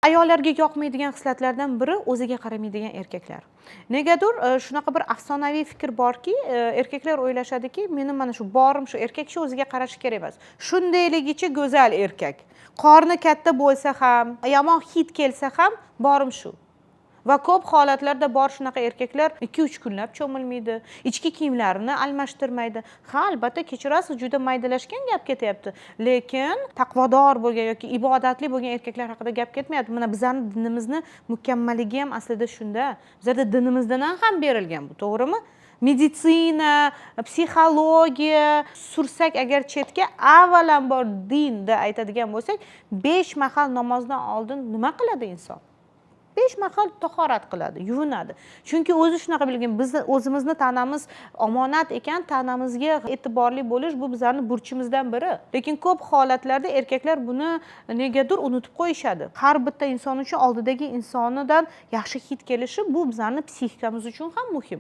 Ayollarga yoqmaydigan xislatlardan biri o'ziga qaramaydigan erkaklar. Negadir shunaqa bir afsonaviy fikr borki, erkaklar o'ylashadiki, meni mana shu borim shu, erkak kishi o'ziga qarashi kerak emas. Shundayligicha go'zal erkak. Qorni katta bo'lsa ham, yomon hid kelsa ham borim shu. Va ko'p holatlarda bor shunaqa erkaklar 2-3 kunlab cho'milmaydi, ichki kiyimlarini almashtirmaydi. Ha, albatta kechirasiz, juda maydalashgan gap ketyapti. Lekin taqvodor bo'lgan yoki ibodatli bo'lgan erkaklar haqida gap ketmayapti. Mana bizning dinimizni mukammalligi ham aslida shunda. Bizda dinimizdan ham berilgan bu, to'g'rimi? Meditsina, psixologiya sursak agar chetga, avvalambor dinda aytadigan bo'lsak, 5 mahal namozdan oldin nima qiladi inson? 5 mahal tahorat qiladi, yuvinadi. Chunki o'zi shunaqa bilgan, biz o'zimizni tanamiz omonat ekan, tanamizga e'tiborli bo'lish bu bizning burchimizdan biri. Lekin ko'p holatlarda erkaklar buni negadir unutib qo'yishadi. Har bitta inson uchun oldidagi insonidan yaxshi hid kelishi bu bizning psixikamiz uchun ham muhim.